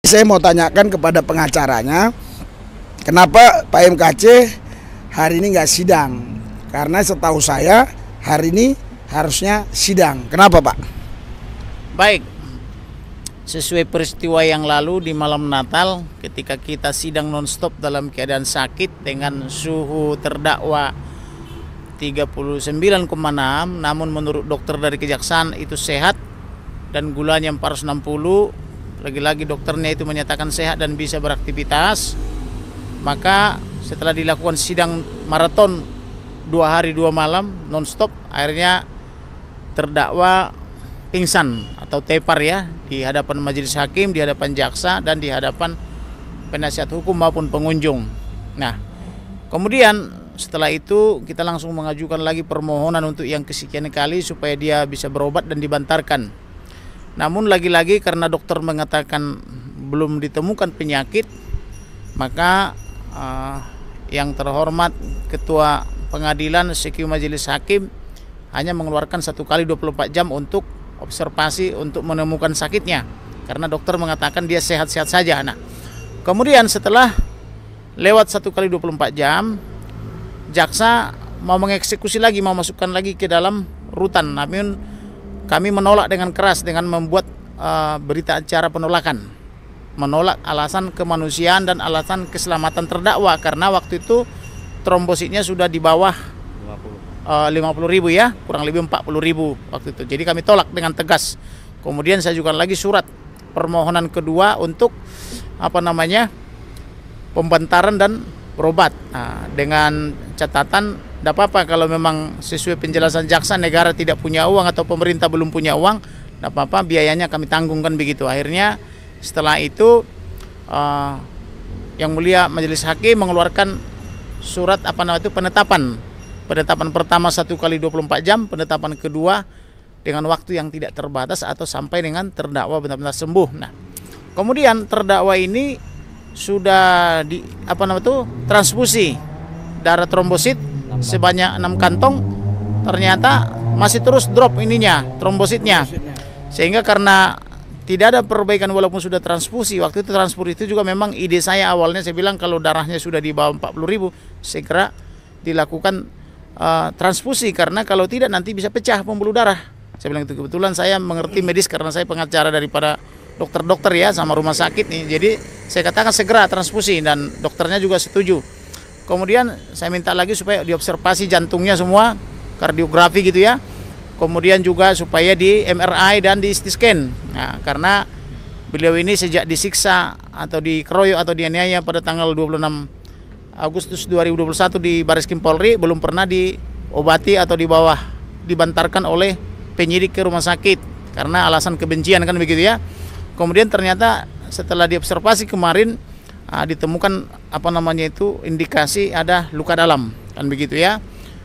Saya mau tanyakan kepada pengacaranya, kenapa Pak MKC hari ini nggak sidang? Karena setahu saya hari ini harusnya sidang. Kenapa, Pak? Baik, sesuai peristiwa yang lalu di malam Natal ketika kita sidang nonstop dalam keadaan sakit dengan suhu terdakwa 39,6, namun menurut dokter dari kejaksaan itu sehat dan gulanya 460, lagi-lagi dokternya itu menyatakan sehat dan bisa beraktivitas. Maka setelah dilakukan sidang maraton 2 hari 2 malam nonstop, akhirnya terdakwa pingsan atau tepar ya di hadapan majelis hakim, di hadapan jaksa dan di hadapan penasihat hukum maupun pengunjung. Nah, kemudian setelah itu kita langsung mengajukan lagi permohonan untuk yang kesekian kali supaya dia bisa berobat dan dibantarkan. Namun lagi-lagi karena dokter mengatakan belum ditemukan penyakit, maka yang terhormat Ketua Pengadilan CQ Majelis Hakim hanya mengeluarkan 1 kali 24 jam untuk observasi untuk menemukan sakitnya, karena dokter mengatakan dia sehat-sehat saja. Nah, kemudian setelah lewat 1 kali 24 jam, jaksa mau mengeksekusi lagi, mau masukkan lagi ke dalam rutan. Namun kami menolak dengan keras dengan membuat berita acara penolakan, menolak alasan kemanusiaan dan alasan keselamatan terdakwa, karena waktu itu trombositnya sudah di bawah 50.000 ya, kurang lebih 40.000 waktu itu. Jadi kami tolak dengan tegas. Kemudian saya ajukan lagi surat permohonan kedua untuk pembantaran dan berobat. Nah, dengan catatan tidak apa-apa kalau memang sesuai penjelasan jaksa negara tidak punya uang atau pemerintah belum punya uang, tidak apa-apa, biayanya kami tanggungkan begitu. Akhirnya setelah itu Yang Mulia Majelis Hakim mengeluarkan surat penetapan pertama 1 kali 24 jam, penetapan kedua dengan waktu yang tidak terbatas atau sampai dengan terdakwa benar-benar sembuh. Nah, kemudian terdakwa ini sudah transfusi darah trombosit sebanyak 6 kantong, ternyata masih terus drop trombositnya. Sehingga karena tidak ada perbaikan walaupun sudah transfusi, waktu itu transfusi itu juga memang ide saya awalnya, saya bilang kalau darahnya sudah di bawah 40.000 segera dilakukan transfusi, karena kalau tidak nanti bisa pecah pembuluh darah. Saya bilang itu, kebetulan saya mengerti medis karena saya pengacara daripada dokter-dokter ya sama rumah sakit nih. Jadi saya katakan segera transfusi dan dokternya juga setuju. Kemudian saya minta lagi supaya diobservasi jantungnya semua, kardiografi gitu ya. Kemudian juga supaya di MRI dan di CT scan. Nah, karena beliau ini sejak disiksa atau dikeroyok atau dianiaya pada tanggal 26 Agustus 2021 di Bareskrim Polri belum pernah diobati atau dibantarkan oleh penyidik ke rumah sakit karena alasan kebencian kan begitu ya. Kemudian ternyata setelah diobservasi kemarin ditemukan indikasi ada luka dalam kan begitu ya.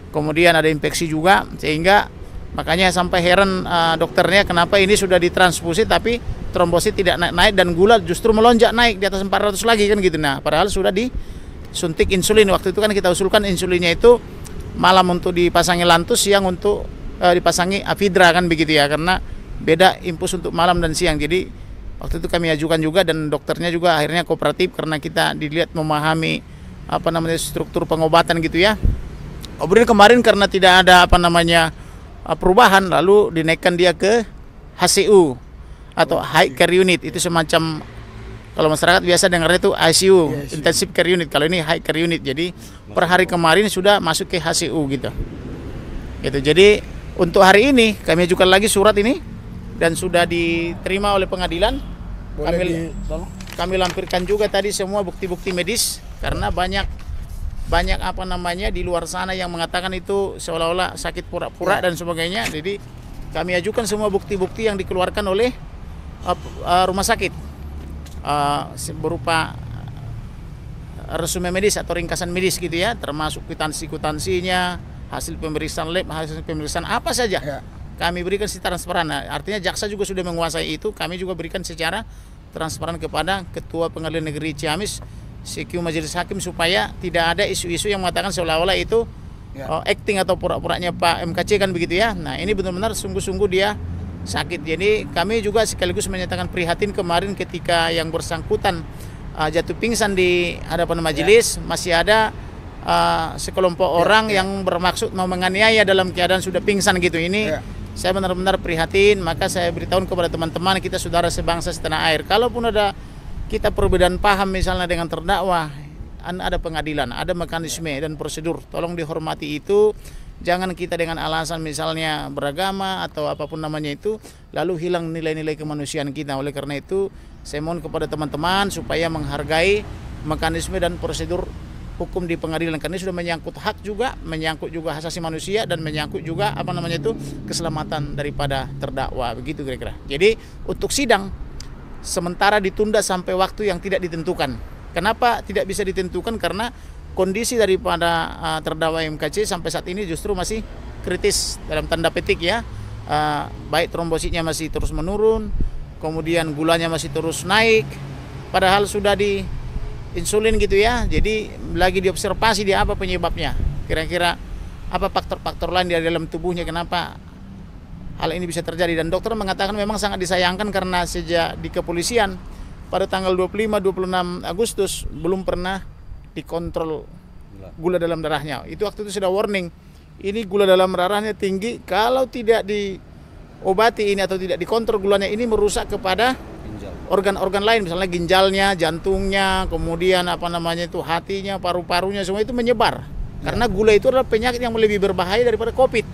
Kemudian ada infeksi juga, sehingga makanya sampai heran dokternya kenapa ini sudah ditransfusi tapi trombosit tidak naik dan gula justru melonjak naik di atas 400 lagi kan gitu. Nah, padahal sudah disuntik insulin. Waktu itu kan kita usulkan insulinnya itu malam untuk dipasangi lantus, siang untuk dipasangi Avidra kan begitu ya, karena beda impuls untuk malam dan siang. Jadi waktu itu kami ajukan juga dan dokternya juga akhirnya kooperatif karena kita dilihat memahami struktur pengobatan gitu ya. Kemudian kemarin karena tidak ada perubahan, lalu dinaikkan dia ke HCU atau High Care Unit. Itu semacam, kalau masyarakat biasa dengarnya itu ICU, Intensive Care Unit. Kalau ini High Care Unit. Jadi per hari kemarin sudah masuk ke HCU gitu. Jadi untuk hari ini kami ajukan lagi surat ini dan sudah diterima oleh pengadilan. Kami lampirkan juga tadi semua bukti-bukti medis, karena banyak di luar sana yang mengatakan itu seolah-olah sakit pura-pura dan sebagainya. Jadi kami ajukan semua bukti-bukti yang dikeluarkan oleh rumah sakit berupa resume medis atau ringkasan medis gitu ya, termasuk kwitansi-kwitansinya, hasil pemeriksaan lab, hasil pemeriksaan apa saja. Kami berikan secara transparan. Nah, artinya jaksa juga sudah menguasai itu, kami juga berikan secara transparan kepada Ketua Pengadilan Negeri Ciamis, CQ Majelis Hakim, supaya tidak ada isu-isu yang mengatakan seolah-olah itu acting atau pura-puranya Pak MKC kan begitu ya. Nah, ini benar-benar sungguh-sungguh dia sakit. Jadi kami juga sekaligus menyatakan prihatin kemarin ketika yang bersangkutan jatuh pingsan di hadapan majelis. Masih ada sekelompok orang yang bermaksud mau menganiaya dalam keadaan sudah pingsan gitu. Ini saya benar-benar prihatin. Maka saya beritahu kepada teman-teman kita saudara sebangsa setanah air, kalaupun ada kita perbedaan paham misalnya dengan terdakwa, ada pengadilan, ada mekanisme dan prosedur, tolong dihormati itu. Jangan kita dengan alasan misalnya beragama atau apapun namanya itu, lalu hilang nilai-nilai kemanusiaan kita. Oleh karena itu, saya mohon kepada teman-teman supaya menghargai mekanisme dan prosedur hukum di pengadilan. Karena ini sudah menyangkut hak juga, menyangkut juga hak asasi manusia, dan menyangkut juga keselamatan daripada terdakwa. Begitu kira-kira. Jadi untuk sidang sementara ditunda sampai waktu yang tidak ditentukan. Kenapa tidak bisa ditentukan? Karena kondisi daripada terdakwa MKC sampai saat ini justru masih kritis dalam tanda petik ya. Baik trombositnya masih terus menurun, kemudian gulanya masih terus naik, padahal sudah di insulin gitu ya. Jadi lagi diobservasi dia apa penyebabnya. Kira-kira apa faktor-faktor lain di dalam tubuhnya kenapa hal ini bisa terjadi. Dan dokter mengatakan memang sangat disayangkan karena sejak di kepolisian pada tanggal 25-26 Agustus belum pernah dikontrol gula dalam darahnya. Itu waktu itu sudah warning. Ini gula dalam darahnya tinggi, kalau tidak diobati ini atau tidak dikontrol gulanya ini merusak kepada organ-organ lain, misalnya ginjalnya, jantungnya, kemudian hatinya, paru-parunya, semua itu menyebar. Karena gula itu adalah penyakit yang lebih berbahaya daripada COVID.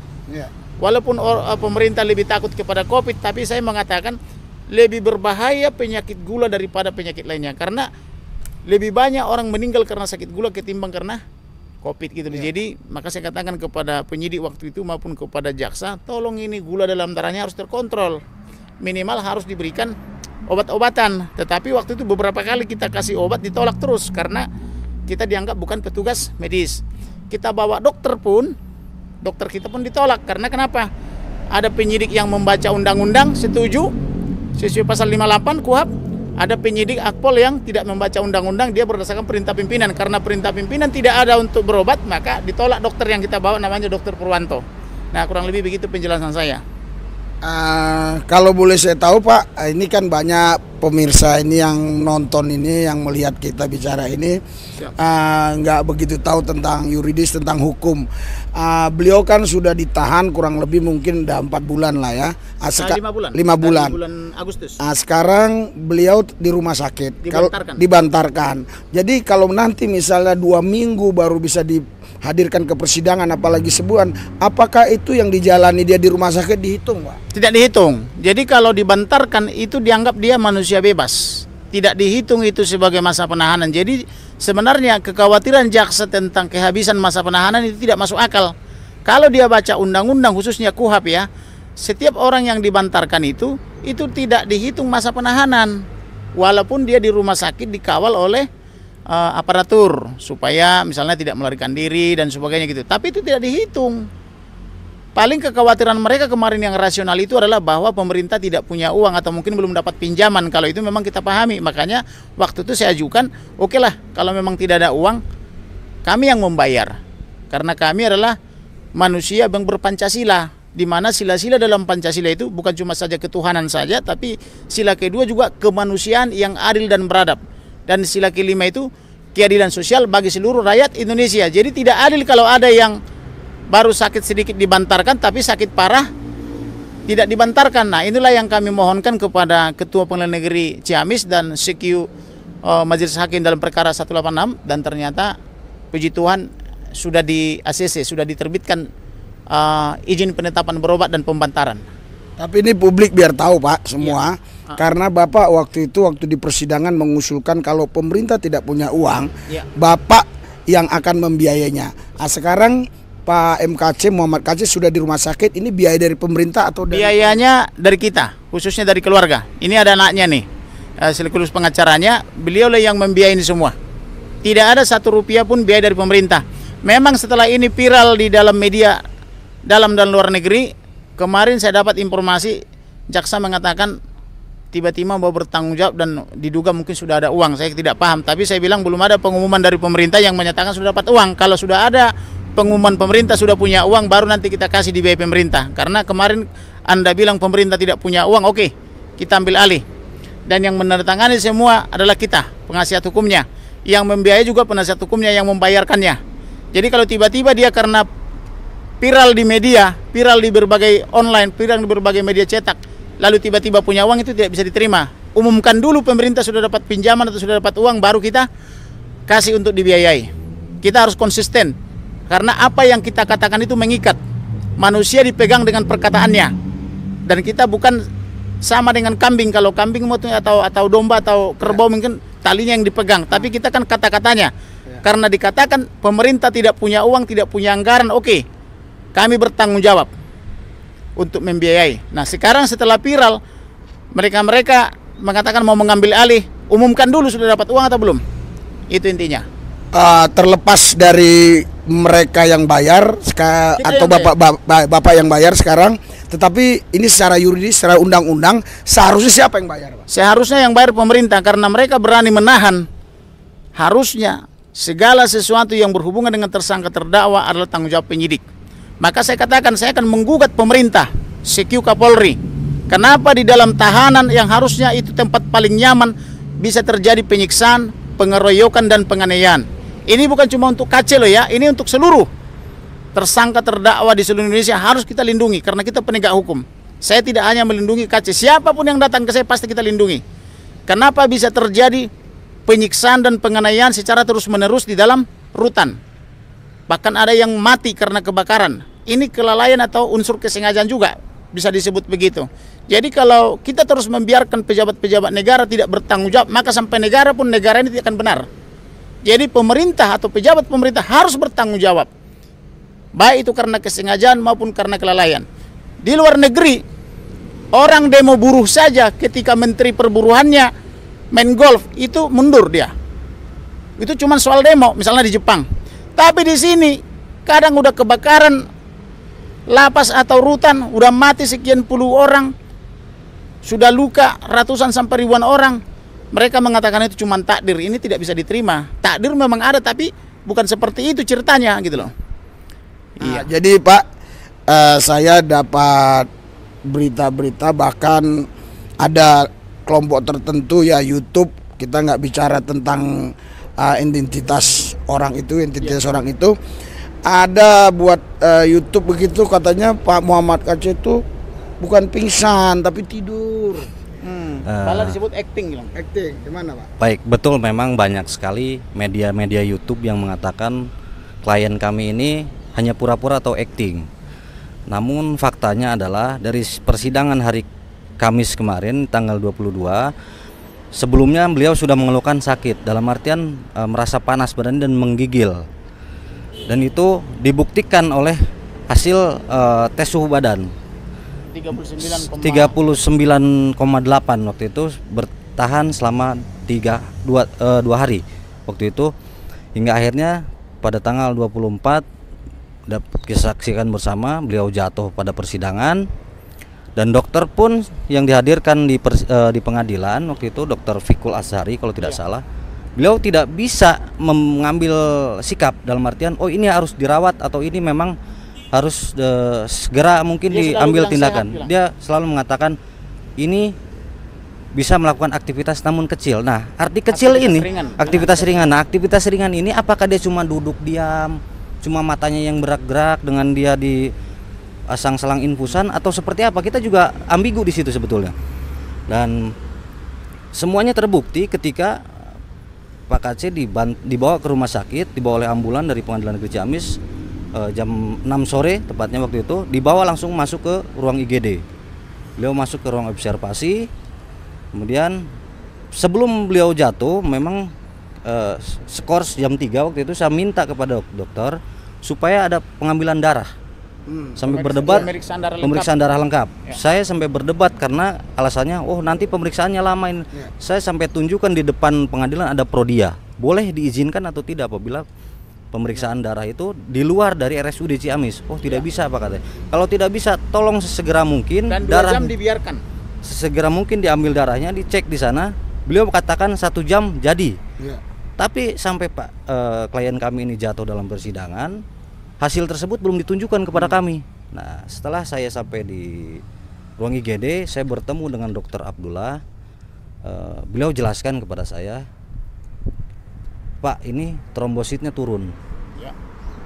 Walaupun pemerintah lebih takut kepada COVID, tapi saya mengatakan lebih berbahaya penyakit gula daripada penyakit lainnya. Karena lebih banyak orang meninggal karena sakit gula ketimbang karena COVID gitu. Jadi maka saya katakan kepada penyidik waktu itu maupun kepada jaksa, tolong ini gula dalam darahnya harus terkontrol. Minimal harus diberikan obat-obatan. Tetapi waktu itu beberapa kali kita kasih obat ditolak terus karena kita dianggap bukan petugas medis. Kita bawa dokter pun, dokter kita pun ditolak. Karena kenapa? Ada penyidik yang membaca undang-undang setuju sesuai pasal 58 KUHP. Ada penyidik Akpol yang tidak membaca undang-undang, dia berdasarkan perintah pimpinan. Karena perintah pimpinan tidak ada untuk berobat, maka ditolak dokter yang kita bawa, namanya Dokter Purwanto. Nah, kurang lebih begitu penjelasan saya. Kalau boleh saya tahu Pak, ini kan banyak pemirsa ini yang nonton ini, yang melihat kita bicara ini, nggak begitu tahu tentang yuridis, tentang hukum. Beliau kan sudah ditahan kurang lebih mungkin udah 4 bulan lah ya. 5 bulan. 5 bulan. Dari bulan Agustus. Sekarang beliau di rumah sakit. Dibantarkan. Jadi kalau nanti misalnya 2 minggu baru bisa dihadirkan ke persidangan, apalagi sebulan, apakah itu yang dijalani dia di rumah sakit dihitung, Pak? Tidak dihitung. Jadi kalau dibantarkan itu dianggap dia manusia bebas. Tidak dihitung itu sebagai masa penahanan. Jadi sebenarnya kekhawatiran jaksa tentang kehabisan masa penahanan itu tidak masuk akal. Kalau dia baca undang-undang khususnya KUHP ya, setiap orang yang dibantarkan itu tidak dihitung masa penahanan. Walaupun dia di rumah sakit dikawal oleh aparatur supaya misalnya tidak melarikan diri dan sebagainya gitu. Tapi itu tidak dihitung. Paling kekhawatiran mereka kemarin yang rasional itu adalah bahwa pemerintah tidak punya uang atau mungkin belum dapat pinjaman. Kalau itu memang kita pahami. Makanya waktu itu saya ajukan, oke lah kalau memang tidak ada uang, kami yang membayar. Karena kami adalah manusia yang berpancasila, di mana sila-sila dalam Pancasila itu bukan cuma saja ketuhanan saja, tapi sila kedua juga kemanusiaan yang adil dan beradab. Dan sila kelima itu keadilan sosial bagi seluruh rakyat Indonesia. Jadi tidak adil kalau ada yang baru sakit sedikit dibantarkan, tapi sakit parah tidak dibantarkan. Nah, inilah yang kami mohonkan kepada Ketua Pengadilan Negeri Ciamis dan CQ Majelis Hakim dalam perkara 186, dan ternyata puji Tuhan sudah di ACC, sudah diterbitkan izin penetapan berobat dan pembantaran. Tapi ini publik biar tahu Pak semua, karena Bapak waktu di persidangan mengusulkan kalau pemerintah tidak punya uang, Bapak yang akan membiayainya. Sekarang Pak MKC, Muhammad KC sudah di rumah sakit, ini biaya dari pemerintah atau dari... Biayanya dari kita, khususnya dari keluarga. Ini ada anaknya nih, sekaligus pengacaranya, beliau yang membiayai ini semua. Tidak ada 1 rupiah pun biaya dari pemerintah. Memang setelah ini viral di dalam media dalam dan luar negeri, kemarin saya dapat informasi jaksa mengatakan tiba-tiba mau bertanggung jawab dan diduga mungkin sudah ada uang. Saya tidak paham, tapi saya bilang belum ada pengumuman dari pemerintah yang menyatakan sudah dapat uang. Kalau sudah ada pengumuman pemerintah sudah punya uang, baru nanti kita kasih di biaya pemerintah. Karena kemarin Anda bilang pemerintah tidak punya uang, oke, kita ambil alih. Dan yang menandatangani semua adalah kita, penasihat hukumnya. Yang membiayai juga penasihat hukumnya yang membayarkannya. Jadi kalau tiba-tiba dia karena viral di media, viral di berbagai online, viral di berbagai media cetak, lalu tiba-tiba punya uang, itu tidak bisa diterima. Umumkan dulu pemerintah sudah dapat pinjaman atau sudah dapat uang, baru kita kasih untuk dibiayai. Kita harus konsisten, karena apa yang kita katakan itu mengikat. Manusia dipegang dengan perkataannya, dan kita bukan sama dengan kambing. Kalau kambing atau domba atau kerbau mungkin talinya yang dipegang, tapi kita kan kata-katanya. Karena dikatakan pemerintah tidak punya uang, tidak punya anggaran, oke, kami bertanggung jawab untuk membiayai. Nah sekarang setelah viral, mereka mengatakan mau mengambil alih. Umumkan dulu sudah dapat uang atau belum, itu intinya. Terlepas dari mereka yang bayar atau bapak yang bayar sekarang, tetapi ini secara yuridis, secara undang-undang, seharusnya siapa yang bayar, Pak? Seharusnya yang bayar pemerintah, karena mereka berani menahan. Harusnya segala sesuatu yang berhubungan dengan tersangka terdakwa adalah tanggung jawab penyidik. Maka saya katakan, saya akan menggugat pemerintah, CQ Kapolri. Kenapa di dalam tahanan yang harusnya itu tempat paling nyaman bisa terjadi penyiksaan, pengeroyokan, dan penganiayaan? Ini bukan cuma untuk KC loh ya, ini untuk seluruh tersangka terdakwa di seluruh Indonesia harus kita lindungi, karena kita penegak hukum. Saya tidak hanya melindungi KC, siapapun yang datang ke saya pasti kita lindungi. Kenapa bisa terjadi penyiksaan dan penganiayaan secara terus-menerus di dalam rutan? Bahkan ada yang mati karena kebakaran. Ini kelalaian atau unsur kesengajaan juga, bisa disebut begitu. Jadi kalau kita terus membiarkan pejabat-pejabat negara tidak bertanggung jawab, maka sampai negara pun negara ini tidak akan benar. Jadi pemerintah atau pejabat pemerintah harus bertanggung jawab, baik itu karena kesengajaan maupun karena kelalaian. Di luar negeri, orang demo buruh saja ketika menteri perburuhannya main golf, itu mundur dia. Itu cuma soal demo, misalnya di Jepang. Tapi di sini kadang udah kebakaran lapas atau rutan, udah mati sekian puluh orang, sudah luka ratusan sampai ribuan orang. Mereka mengatakan itu cuma takdir. Ini tidak bisa diterima. Takdir memang ada, tapi bukan seperti itu ceritanya gitu loh. Iya. Jadi Pak, saya dapat berita-berita, bahkan ada kelompok tertentu ya, YouTube, kita nggak bicara tentang identitas orang itu, orang itu ada buat YouTube begitu, katanya Pak Muhammad KC itu bukan pingsan tapi tidur. Malah disebut acting. Acting, gimana Pak? Baik, betul, memang banyak sekali media-media YouTube yang mengatakan klien kami ini hanya pura-pura atau acting. Namun faktanya adalah dari persidangan hari Kamis kemarin tanggal 22, sebelumnya beliau sudah mengeluhkan sakit, dalam artian merasa panas badan dan menggigil. Dan itu dibuktikan oleh hasil tes suhu badan. 39,8 waktu itu, bertahan selama 2 hari waktu itu, hingga akhirnya pada tanggal 24 dapat disaksikan bersama beliau jatuh pada persidangan. Dan dokter pun yang dihadirkan di pengadilan waktu itu, Dokter Fikul Azhari kalau tidak salah, beliau tidak bisa mengambil sikap dalam artian oh ini harus dirawat atau ini memang harus segera mungkin diambil tindakan. Dia selalu mengatakan ini bisa melakukan aktivitas namun kecil. Nah, arti kecil ini aktivitas ringan. Nah, aktivitas ringan ini apakah dia cuma duduk diam, cuma matanya yang gerak-gerak dengan dia di pasang selang infusan, atau seperti apa? Kita juga ambigu di situ sebetulnya. Dan semuanya terbukti ketika Pak KC dibawa ke rumah sakit, dibawa oleh ambulan dari Pengadilan Negeri Ciamis jam 6 sore tepatnya waktu itu, dibawa langsung masuk ke ruang IGD. Beliau masuk ke ruang observasi. Kemudian sebelum beliau jatuh, memang skor jam 3 waktu itu saya minta kepada dokter supaya ada pengambilan darah. Sampai berdebat pemeriksaan darah lengkap. Ya. Saya sampai berdebat karena alasannya nanti pemeriksaannya lama ini. Ya. Saya sampai tunjukkan di depan pengadilan ada prodia. Boleh diizinkan atau tidak apabila pemeriksaan darah itu di luar dari RSUD Ciamis. Tidak bisa Pak katanya. Kalau tidak bisa, tolong sesegera mungkin dan 2 darah jam dibiarkan. Sesegera mungkin diambil darahnya, dicek di sana. Beliau katakan 1 jam jadi. Ya. Tapi sampai klien kami ini jatuh dalam persidangan, hasil tersebut belum ditunjukkan kepada kami. Nah, setelah saya sampai di ruang IGD saya bertemu dengan Dokter Abdullah. Beliau jelaskan kepada saya, Pak, ini trombositnya turun. Ya.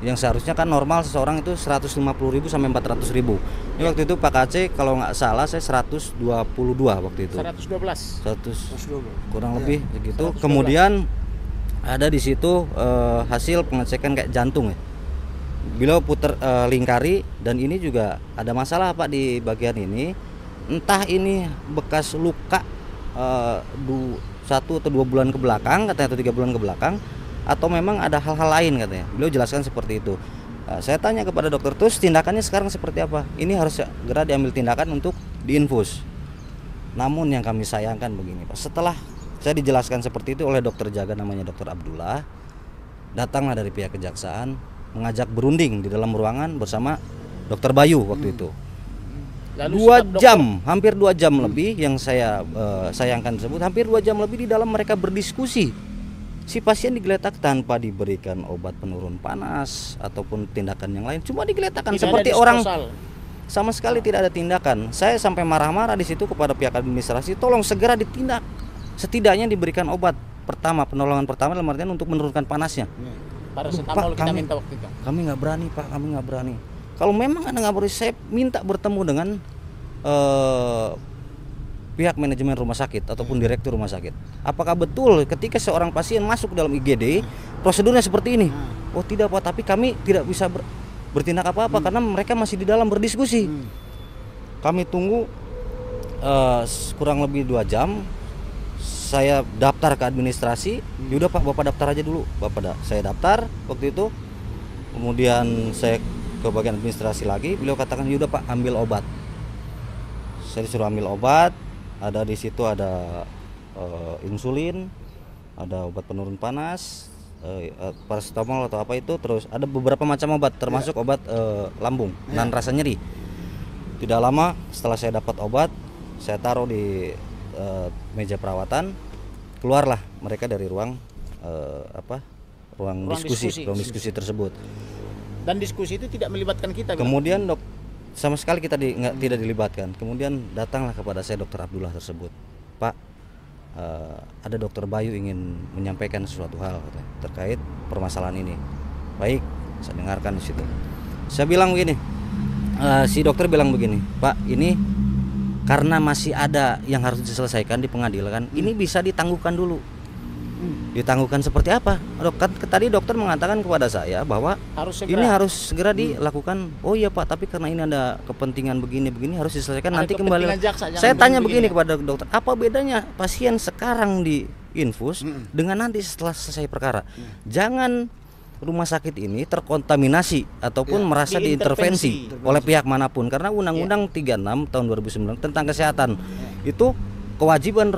Yang seharusnya kan normal seseorang itu 150.000 sampai 400.000. Ini waktu itu Pak KC kalau nggak salah saya 122 waktu itu. 112. 100 kurang lebih begitu. 112. Kemudian ada di situ hasil pengecekan kayak jantung ya. Beliau putar lingkari dan ini juga ada masalah Pak di bagian ini. Entah ini bekas luka 1 atau 2 bulan ke belakang katanya, atau 3 bulan ke belakang, atau memang ada hal-hal lain katanya. Beliau jelaskan seperti itu. Saya tanya kepada dokter, terus tindakannya sekarang seperti apa? Ini harus segera diambil tindakan untuk diinfus. Namun yang kami sayangkan begini Pak, setelah saya dijelaskan seperti itu oleh dokter jaga namanya Dokter Abdullah, datanglah dari pihak kejaksaan mengajak berunding di dalam ruangan bersama Dokter Bayu waktu itu. Lalu 2 jam, hampir 2 jam lebih yang saya sayangkan tersebut, hampir 2 jam lebih di dalam mereka berdiskusi. Si pasien digeletak tanpa diberikan obat penurun panas ataupun tindakan yang lain, cuma digeletakkan seperti orang, sama sekali tidak ada tindakan. Saya sampai marah-marah di situ kepada pihak administrasi, tolong segera ditindak. Setidaknya diberikan obat pertama, penolongan pertama dalam artian untuk menurunkan panasnya. Paracetamol kita minta waktu itu. Kami nggak berani Pak, kami nggak berani. Kalau memang Anda nggak boleh, saya minta bertemu dengan pihak manajemen rumah sakit ataupun direktur rumah sakit. Apakah betul ketika seorang pasien masuk ke dalam IGD prosedurnya seperti ini? Oh tidak Pak, tapi kami tidak bisa bertindak apa-apa karena mereka masih di dalam berdiskusi. Kami tunggu kurang lebih 2 jam. Saya daftar ke administrasi. Yaudah Pak, Bapak daftar aja dulu. Saya daftar waktu itu. Kemudian saya ke bagian administrasi lagi, beliau katakan yaudah Pak, ambil obat. Saya disuruh ambil obat. Ada di situ ada insulin, ada obat penurun panas, paracetamol atau apa itu, terus ada beberapa macam obat termasuk obat lambung dan rasa nyeri. Tidak lama setelah saya dapat obat, saya taruh di meja perawatan, keluarlah mereka dari ruang ruang diskusi tersebut. Dan diskusi itu tidak melibatkan kita. Kemudian sama sekali kita tidak dilibatkan. Kemudian datanglah kepada saya Dokter Abdullah tersebut, Pak, ada Dokter Bayu ingin menyampaikan sesuatu hal terkait permasalahan ini. Baik, saya dengarkan di situ. Saya bilang begini, si dokter bilang begini, Pak, ini karena masih ada yang harus diselesaikan di pengadilan, ini bisa ditangguhkan dulu. Ditangguhkan seperti apa? Tadi dokter mengatakan kepada saya bahwa ini harus segera dilakukan. Oh iya Pak, tapi karena ini ada kepentingan begini harus diselesaikan, nanti kembali. Saya tanya begini kepada dokter, apa bedanya pasien sekarang diinfus dengan nanti setelah selesai perkara? Jangan rumah sakit ini terkontaminasi ataupun merasa diintervensi oleh pihak manapun, karena Undang-Undang 36 tahun 2009 tentang kesehatan itu kewajiban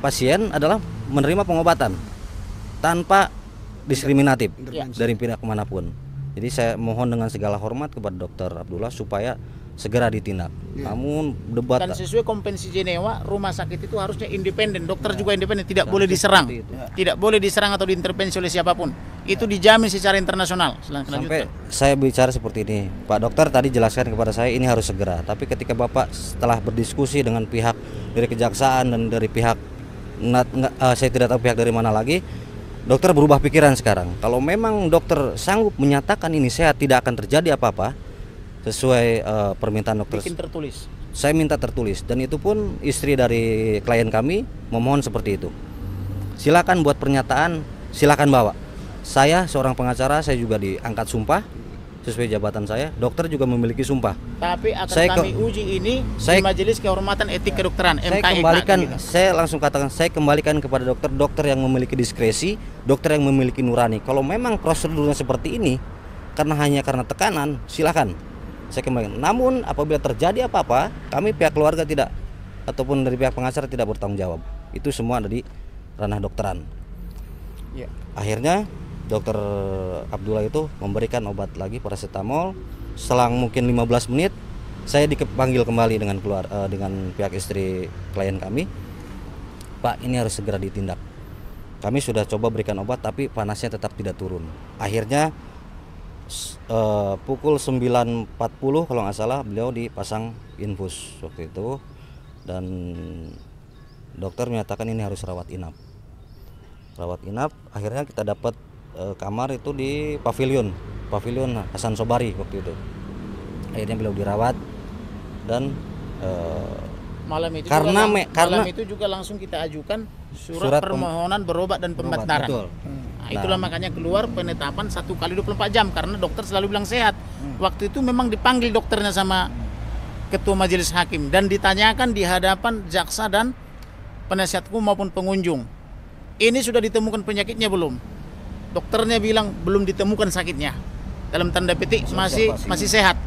pasien adalah menerima pengobatan tanpa diskriminatif dari pihak manapun. Jadi saya mohon dengan segala hormat kepada Dokter Abdullah supaya segera ditindak. Namun debat dan sesuai Konvensi Jenewa, rumah sakit itu harusnya independen, dokter juga independen, tidak boleh diserang, tidak boleh diserang atau diintervensi oleh siapapun. Itu dijamin secara internasional. Sampai saya bicara seperti ini, Pak Dokter tadi jelaskan kepada saya ini harus segera. Tapi ketika Bapak setelah berdiskusi dengan pihak dari kejaksaan dan dari pihak saya tidak tahu pihak dari mana lagi, dokter berubah pikiran sekarang. Kalau memang dokter sanggup menyatakan ini sehat, tidak akan terjadi apa-apa sesuai permintaan dokter. Bikin tertulis. Saya minta tertulis, dan itu pun istri dari klien kami memohon seperti itu. Silakan buat pernyataan, silakan bawa. Saya seorang pengacara, saya juga diangkat sumpah sesuai jabatan saya. Dokter juga memiliki sumpah. Tapi akan kami uji ini di Majelis Kehormatan Etik Kedokteran (MKEK). Saya langsung katakan, saya kembalikan kepada dokter yang memiliki diskresi, dokter yang memiliki nurani. Kalau memang prosedurnya seperti ini hanya karena tekanan, silakan. Saya kembalikan. Namun apabila terjadi apa-apa, kami pihak keluarga tidak ataupun dari pihak pengacara tidak bertanggung jawab. Itu semua ada di ranah dokteran. Ya. Akhirnya Dokter Abdullah itu memberikan obat lagi, paracetamol. Selang mungkin 15 menit saya dipanggil kembali dengan dengan pihak istri klien kami. Pak, ini harus segera ditindak. Kami sudah coba berikan obat tapi panasnya tetap tidak turun. Akhirnya Pukul 9.40 kalau nggak salah beliau dipasang infus waktu itu, dan dokter menyatakan ini harus rawat inap. Akhirnya kita dapat kamar itu di pavilion Hasan Sobari waktu itu. Akhirnya beliau dirawat, dan malam itu juga langsung kita ajukan surat permohonan berobat dan pembenaran. Nah, itulah makanya keluar penetapan 1 kali 24 jam karena dokter selalu bilang sehat. Waktu itu memang dipanggil dokternya sama ketua majelis hakim dan ditanyakan di hadapan jaksa dan penasihat hukum maupun pengunjung. Ini sudah ditemukan penyakitnya belum? Dokternya bilang belum ditemukan sakitnya. Dalam tanda petik masih sehat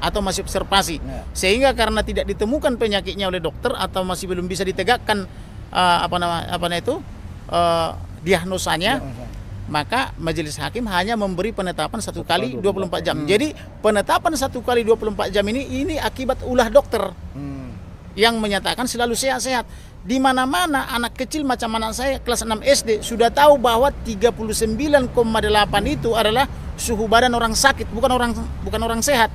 atau masih observasi. Sehingga karena tidak ditemukan penyakitnya oleh dokter atau masih belum bisa ditegakkan diagnosanya, maka majelis hakim hanya memberi penetapan 1 kali 24 jam. Jadi penetapan 1 kali 24 jam ini akibat ulah dokter yang menyatakan selalu sehat-sehat. Di mana-mana anak kecil macam anak saya kelas 6 SD sudah tahu bahwa 39,8 itu adalah suhu badan orang sakit, bukan orang sehat.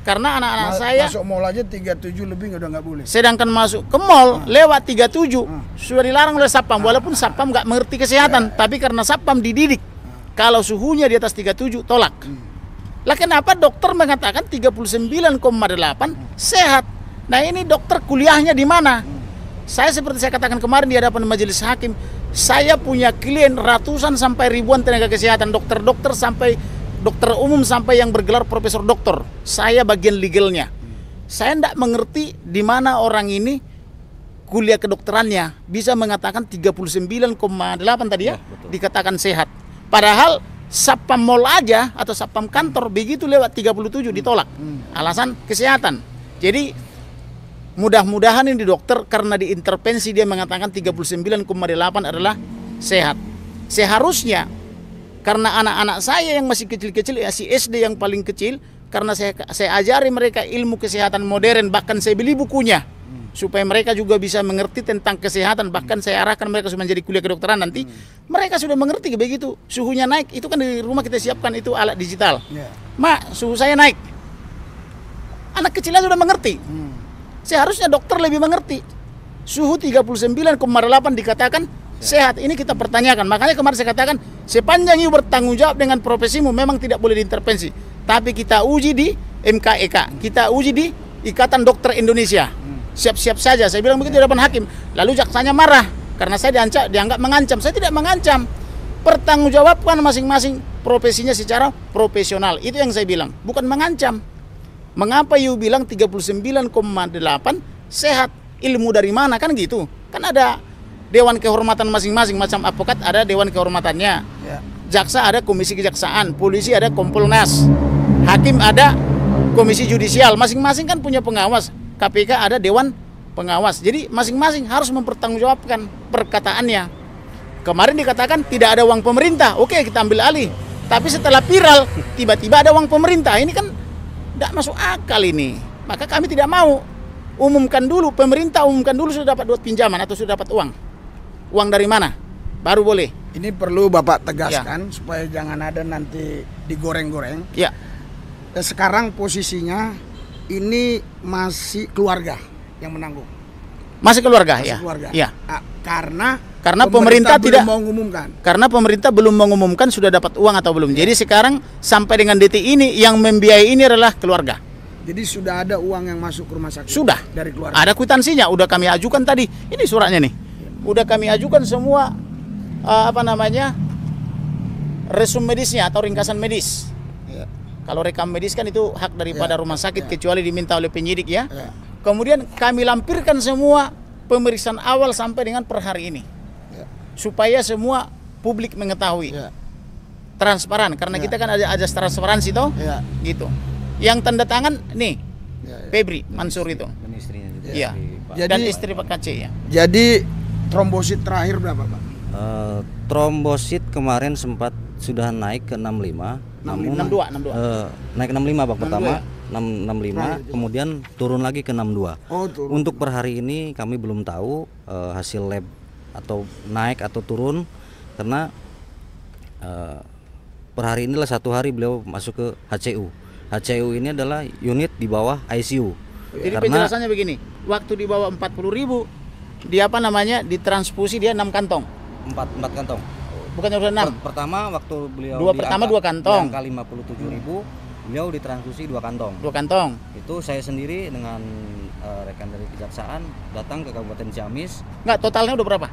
Karena anak-anak saya masuk mall aja 37 lebih udah nggak boleh. Sedangkan masuk ke mall lewat 37 sudah dilarang oleh Satpam, walaupun Satpam nggak mengerti kesehatan, tapi karena Satpam dididik kalau suhunya di atas 37 tolak. Lah kenapa dokter mengatakan 39,8 sehat? Nah ini dokter kuliahnya di mana? Saya seperti saya katakan kemarin di hadapan majelis hakim, saya punya klien ratusan sampai ribuan tenaga kesehatan, dokter-dokter sampai dokter umum sampai yang bergelar profesor doktor. Saya bagian legalnya. Saya tidak mengerti di mana orang ini kuliah kedokterannya bisa mengatakan 39,8 tadi ya, dikatakan sehat. Padahal Satpam mall aja atau Satpam kantor begitu lewat 37 ditolak. Alasan kesehatan. Jadi mudah-mudahan ini dokter karena diintervensi dia mengatakan 39,8 adalah sehat. Seharusnya karena anak-anak saya yang masih kecil-kecil, ya si SD yang paling kecil, karena saya ajari mereka ilmu kesehatan modern, bahkan saya beli bukunya supaya mereka juga bisa mengerti tentang kesehatan, bahkan saya arahkan mereka supaya menjadi kuliah kedokteran nanti. Mereka sudah mengerti begitu suhunya naik, itu kan di rumah kita siapkan itu alat digital. Mak, suhu saya naik. Anak kecilnya sudah mengerti. Seharusnya dokter lebih mengerti. Suhu 39,8 dikatakan sehat. Ini kita pertanyakan. Makanya kemarin saya katakan, sepanjang you bertanggung jawab dengan profesimu memang tidak boleh diintervensi. Tapi kita uji di MKEK, kita uji di Ikatan Dokter Indonesia. Siap-siap saja. Saya bilang begitu di hadapan hakim. Lalu jaksanya marah karena saya dianggap mengancam. Saya tidak mengancam. Pertanggungjawabkan masing-masing profesinya secara profesional. Itu yang saya bilang, bukan mengancam. Mengapa you bilang 39,8 sehat? Ilmu dari mana kan gitu? Kan ada dewan kehormatan masing-masing, macam advokat ada dewan kehormatannya. Jaksa ada komisi kejaksaan, polisi ada Kompolnas, hakim ada komisi judisial, masing-masing kan punya pengawas. KPK ada dewan pengawas. Jadi masing-masing harus mempertanggungjawabkan perkataannya. Kemarin dikatakan tidak ada uang pemerintah. Oke, kita ambil alih. Tapi setelah viral tiba-tiba ada uang pemerintah. Ini kan tidak masuk akal ini. Maka kami tidak mau. Pemerintah umumkan dulu sudah dapat duit pinjaman atau sudah dapat uang. Uang dari mana? Baru boleh. Ini perlu Bapak tegaskan supaya jangan ada nanti digoreng-goreng. Ya. Sekarang posisinya ini masih keluarga yang menanggung. Masih keluarga, masih ya. Keluarga. Ya. Karena pemerintah tidak mau mengumumkan. Karena pemerintah belum mengumumkan sudah dapat uang atau belum. Jadi sekarang sampai dengan detik ini yang membiayai ini adalah keluarga. Jadi sudah ada uang yang masuk ke rumah sakit. Sudah. Dari keluarga. Ada kwitansinya, udah kami ajukan tadi. Ini suratnya nih. Udah kami ajukan semua resum medisnya atau ringkasan medis. Kalau rekam medis kan itu hak daripada rumah sakit kecuali diminta oleh penyidik ya. Kemudian kami lampirkan semua pemeriksaan awal sampai dengan per hari ini. Supaya semua publik mengetahui. Transparan karena kita kan ada transparansi toh. Gitu. Yang tanda tangan nih Febri Mansur itu. Dan istrinya juga. Iya. Dan istri Pak KC ya. Jadi trombosit terakhir berapa, Pak? Trombosit kemarin sempat sudah naik ke 65. 62. Naik 65 Pak pertama. 65 kemudian turun lagi ke 62. Turun. Untuk per hari ini kami belum tahu hasil lab atau naik atau turun karena per hari inilah 1 hari beliau masuk ke HCU. HCU ini adalah unit di bawah ICU. Jadi penjelasannya begini, waktu di bawah 40.000 dia apa namanya ditransfusi dia 6 kantong. 4 kantong. Bukan urusan 6. Pertama waktu beliau pertama 2 kantong. Di angka 57.000, beliau ditransfusi 2 kantong. 2 kantong. Itu saya sendiri dengan rekan dari kejaksaan datang ke Kabupaten Ciamis. Enggak, totalnya udah berapa?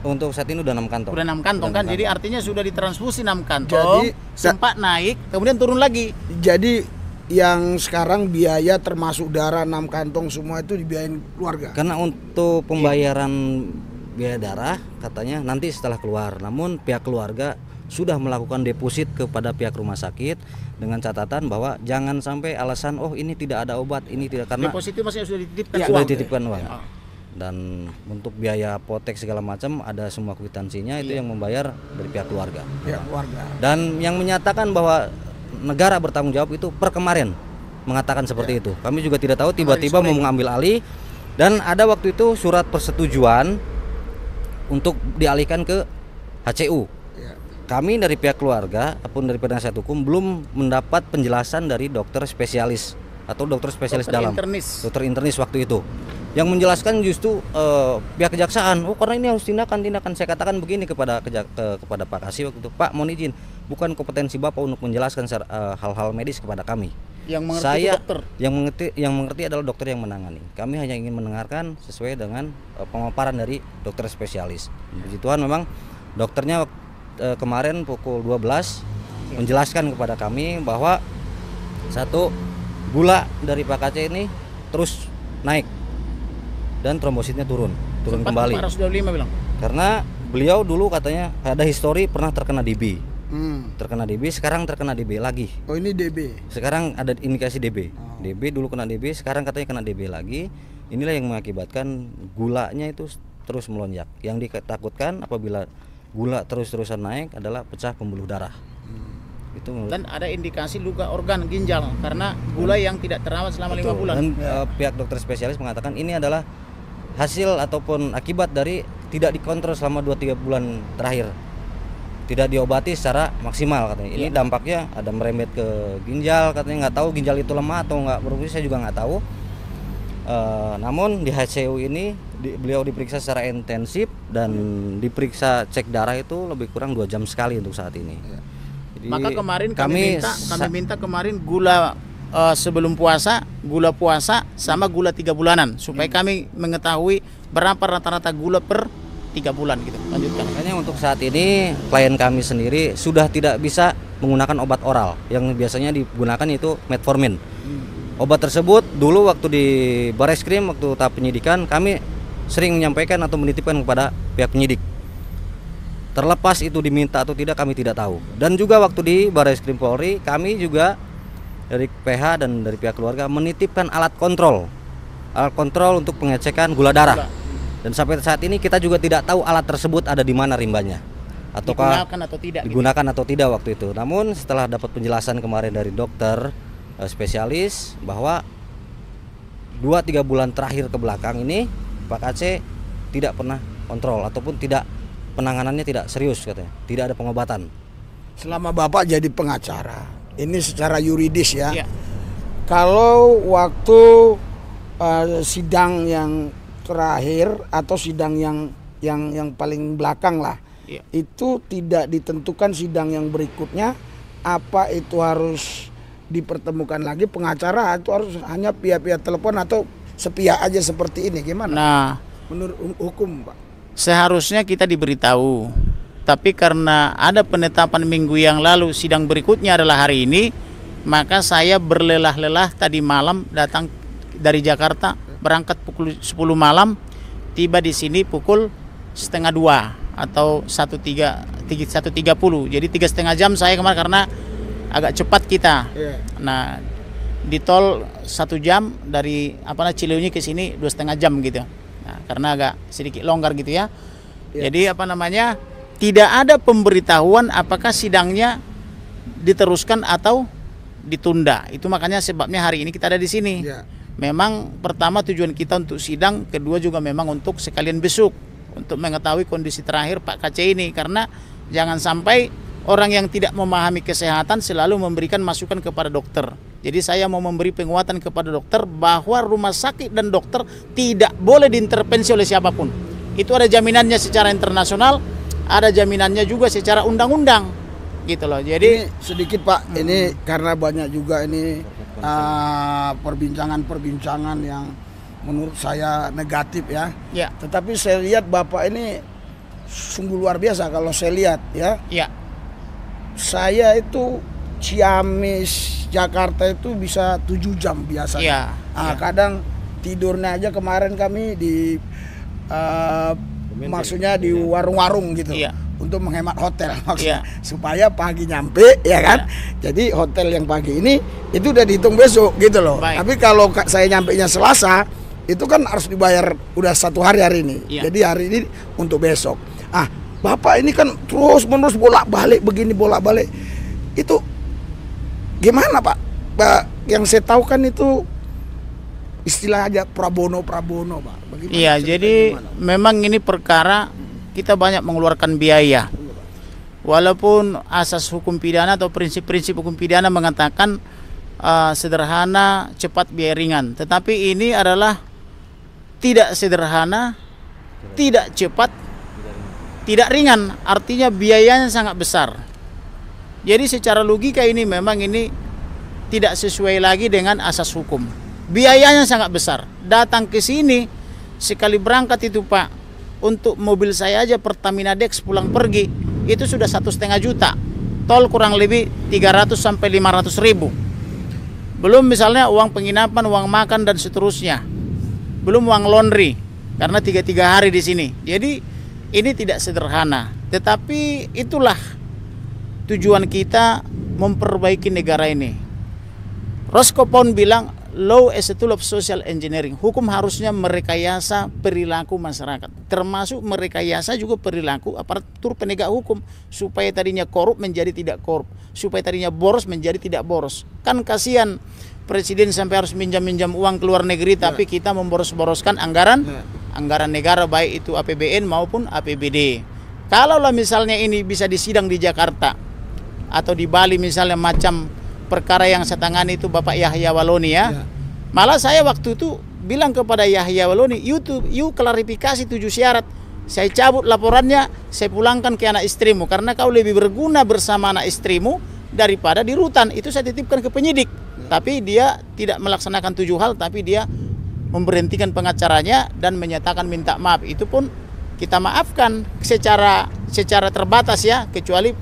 Untuk saat ini udah 6 kantong. Udah 6 kantong kan, jadi artinya sudah ditransfusi 6 kantong. Jadi sempat naik, kemudian turun lagi. Jadi yang sekarang biaya termasuk darah 6 kantong semua itu dibiayain keluarga. Karena untuk pembayaran biaya darah katanya nanti setelah keluar. Namun pihak keluarga sudah melakukan deposit kepada pihak rumah sakit dengan catatan bahwa jangan sampai alasan oh ini tidak ada obat, ini tidak, karena deposit itu masih sudah dititipkan ya, uang. sudah dititipkan uang. Ya. Dan untuk biaya apotek segala macam ada semua kwitansinya, itu yang membayar dari pihak keluarga. Pihak keluarga. Dan yang menyatakan bahwa negara bertanggung jawab itu per kemarin mengatakan seperti itu. Kami juga tidak tahu, tiba-tiba mau mengambil alih, dan ada waktu itu surat persetujuan untuk dialihkan ke HCU. Kami dari pihak keluarga ataupun dari penasihat hukum belum mendapat penjelasan dari dokter spesialis atau dokter spesialis dalam, dokter internis waktu itu, yang menjelaskan justru pihak kejaksaan, oh karena ini harus tindakan. Saya katakan begini kepada Pak Kasih waktu itu, Pak mohon izin, bukan kompetensi Bapak untuk menjelaskan hal-hal medis kepada kami. Yang mengerti saya itu dokter. Yang mengerti adalah dokter yang menangani. Kami hanya ingin mendengarkan sesuai dengan pemaparan dari dokter spesialis. Puji Tuhan memang dokternya kemarin pukul 12 menjelaskan kepada kami bahwa satu, gula dari Pak KC ini terus naik dan trombositnya turun kembali. 425 bilang. Karena beliau dulu katanya ada histori pernah terkena DB. Terkena DB, sekarang terkena DB lagi. Oh ini DB. Sekarang ada indikasi DB. DB dulu kena DB, sekarang katanya kena DB lagi. Inilah yang mengakibatkan gulanya itu terus melonjak. Yang ditakutkan apabila gula terus-terusan naik adalah pecah pembuluh darah. Itu dan ada indikasi luka organ ginjal karena gula yang tidak terawat selama 5 bulan. Dan pihak dokter spesialis mengatakan ini adalah hasil ataupun akibat dari tidak dikontrol selama 2-3 bulan terakhir. Tidak diobati secara maksimal katanya. Ini dampaknya ada merembet ke ginjal, katanya nggak tahu ginjal itu lemah atau nggak berfungsi, saya juga nggak tahu. Namun di HCU ini beliau diperiksa secara intensif dan diperiksa cek darah itu lebih kurang 2 jam sekali untuk saat ini. Jadi, maka kemarin kami minta kemarin gula sebelum puasa, gula puasa sama gula 3 bulanan supaya kami mengetahui berapa rata-rata gula per 3 bulan gitu. Lanjutkan. Makanya untuk saat ini klien kami sendiri sudah tidak bisa menggunakan obat oral yang biasanya digunakan itu metformin. Obat tersebut dulu waktu di Bareskrim waktu tahap penyidikan kami sering menyampaikan atau menitipkan kepada pihak penyidik. Terlepas itu diminta atau tidak kami tidak tahu. Dan juga waktu di Bareskrim Polri kami juga dari PH dan dari pihak keluarga menitipkan alat kontrol untuk pengecekan gula darah. Dan sampai saat ini kita juga tidak tahu alat tersebut ada di mana rimbanya, ataukah digunakan atau tidak waktu itu. Namun setelah dapat penjelasan kemarin dari dokter spesialis bahwa 2-3 bulan terakhir ke belakang ini Pak KC tidak pernah kontrol ataupun penanganannya tidak serius katanya, tidak ada pengobatan. Selama Bapak jadi pengacara, ini secara yuridis ya. Kalau waktu sidang yang terakhir atau sidang yang paling belakang lah, itu tidak ditentukan sidang yang berikutnya apa itu harus dipertemukan lagi, pengacara itu harus hanya pihak-pihak telepon atau sepihak aja seperti ini, gimana? Nah, menurut hukum Pak, seharusnya kita diberitahu, tapi karena ada penetapan minggu yang lalu sidang berikutnya adalah hari ini, maka saya berlelah-lelah tadi malam datang dari Jakarta, berangkat pukul 10 malam, tiba di sini pukul 1:30 atau 1:30. Jadi 3,5 jam saya kemarin karena agak cepat kita. Nah, di tol 1 jam dari Cileunyi ke sini 2,5 jam gitu. Nah, karena agak sedikit longgar gitu ya. Jadi tidak ada pemberitahuan apakah sidangnya diteruskan atau ditunda. Itu makanya sebabnya hari ini kita ada di sini. Memang pertama tujuan kita untuk sidang, kedua juga memang untuk sekalian besuk untuk mengetahui kondisi terakhir Pak KC ini, karena jangan sampai orang yang tidak memahami kesehatan selalu memberikan masukan kepada dokter. Jadi saya mau memberi penguatan kepada dokter bahwa rumah sakit dan dokter tidak boleh diintervensi oleh siapapun. Itu ada jaminannya secara internasional, ada jaminannya juga secara undang-undang, gitu loh. Jadi ini sedikit Pak, ini karena banyak juga ini perbincangan yang menurut saya negatif ya. Ya. Tetapi saya lihat Bapak ini sungguh luar biasa kalau saya lihat ya. Ya. Saya itu Ciamis Jakarta itu bisa 7 jam biasanya. Kadang tidurnya aja kemarin kami di maksudnya di warung-warung gitu. Untuk menghemat hotel maksudnya supaya pagi nyampe ya kan. Jadi hotel yang pagi ini itu udah dihitung besok gitu loh. Tapi kalau saya nyampenya Selasa itu kan harus dibayar udah 1 hari ini. Jadi hari ini untuk besok. Bapak ini kan terus menerus bolak-balik begini bolak-balik. Itu gimana Pak? Yang saya tahu kan itu istilah aja Prabono Pak. Bagaimana jadi gimana? Memang ini perkara kita banyak mengeluarkan biaya. Walaupun asas hukum pidana atau prinsip-prinsip hukum pidana mengatakan sederhana, cepat, biaya ringan. Tetapi ini adalah tidak sederhana, tidak cepat, tidak ringan, artinya biayanya sangat besar. Jadi secara logika ini memang ini tidak sesuai lagi dengan asas hukum. Biayanya sangat besar. Datang ke sini sekali berangkat itu Pak, untuk mobil saya aja Pertamina Dex pulang pergi itu sudah 1,5 juta. Tol kurang lebih 300 sampai 500 ribu. Belum misalnya uang penginapan, uang makan dan seterusnya. Belum uang laundry karena 3 hari di sini. Jadi ini tidak sederhana, tetapi itulah tujuan kita memperbaiki negara ini. Roscoe Pound bilang, law is a tool of social engineering. Hukum harusnya merekayasa perilaku masyarakat, termasuk merekayasa juga perilaku aparatur penegak hukum, supaya tadinya korup menjadi tidak korup, supaya tadinya boros menjadi tidak boros. Kan kasihan presiden sampai harus minjam-minjam uang ke luar negeri, tapi kita memboros-boroskan anggaran negara, baik itu APBN maupun APBD. Kalaulah misalnya ini bisa disidang di Jakarta atau di Bali misalnya, macam perkara yang saya tangani itu Bapak Yahya Waloni ya. Malah saya waktu itu bilang kepada Yahya Waloni, you klarifikasi 7 syarat. Saya cabut laporannya, saya pulangkan ke anak istrimu karena kau lebih berguna bersama anak istrimu daripada di rutan. Itu saya titipkan ke penyidik. Tapi dia tidak melaksanakan 7 hal, tapi dia memberhentikan pengacaranya dan menyatakan minta maaf. Itu pun kita maafkan secara terbatas ya, kecuali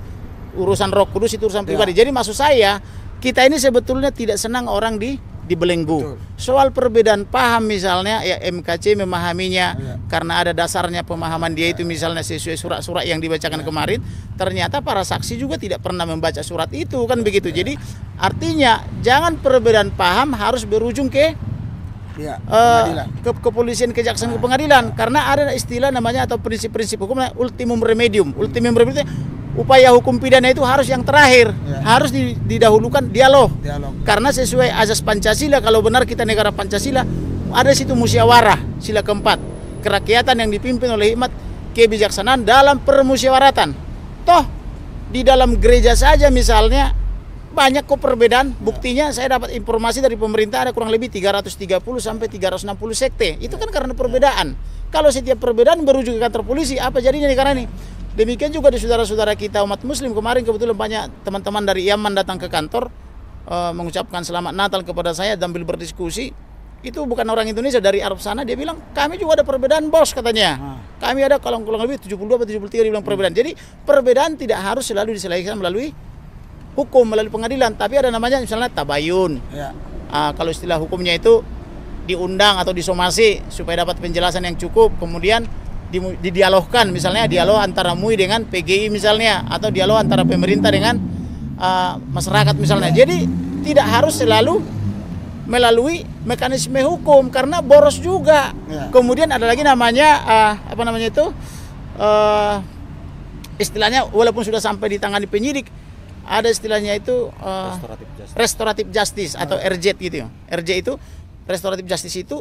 urusan Roh Kudus itu urusan pribadi. Jadi maksud saya, kita ini sebetulnya tidak senang orang dibelenggu. Soal perbedaan paham misalnya ya, MKC memahaminya karena ada dasarnya pemahaman dia itu misalnya sesuai surat-surat yang dibacakan kemarin. Ternyata para saksi juga tidak pernah membaca surat itu, kan begitu. Jadi artinya jangan perbedaan paham harus berujung ke kepolisian, kejaksaan, ke pengadilan, karena ada istilah namanya atau prinsip-prinsip hukum ultimum remedium. Ultimum remedium upaya hukum pidana itu harus yang terakhir, harus didahulukan dialog. Karena sesuai azas Pancasila, kalau benar kita negara Pancasila, ada situ musyawarah, sila keempat, kerakyatan yang dipimpin oleh hikmat kebijaksanaan dalam permusyawaratan. Toh di dalam gereja saja misalnya banyak kok perbedaan. Buktinya saya dapat informasi dari pemerintah ada kurang lebih 330 sampai 360 sekte. Itu kan karena perbedaan. Kalau setiap perbedaan berujung ke kantor polisi, apa jadinya negara ini? Demikian juga di saudara-saudara kita umat muslim. Kemarin kebetulan banyak teman-teman dari Yaman datang ke kantor mengucapkan selamat Natal kepada saya dan berdiskusi. Itu bukan orang Indonesia, dari Arab sana. Dia bilang kami juga ada perbedaan bos katanya. Kami ada kalau kurang lebih 72 atau 73 dia bilang perbedaan. Jadi perbedaan tidak harus selalu diselesaikan melalui hukum, melalui pengadilan, tapi ada namanya misalnya tabayun. Kalau istilah hukumnya itu diundang atau disomasi supaya dapat penjelasan yang cukup, kemudian didialogkan, misalnya dialog antara MUI dengan PGI misalnya, atau dialog antara pemerintah dengan masyarakat misalnya. Jadi tidak harus selalu melalui mekanisme hukum karena boros juga. Kemudian ada lagi namanya apa namanya itu istilahnya, walaupun sudah sampai di tangani penyidik, ada istilahnya itu restoratif justice atau RJ gitu. RJ itu restoratif justice itu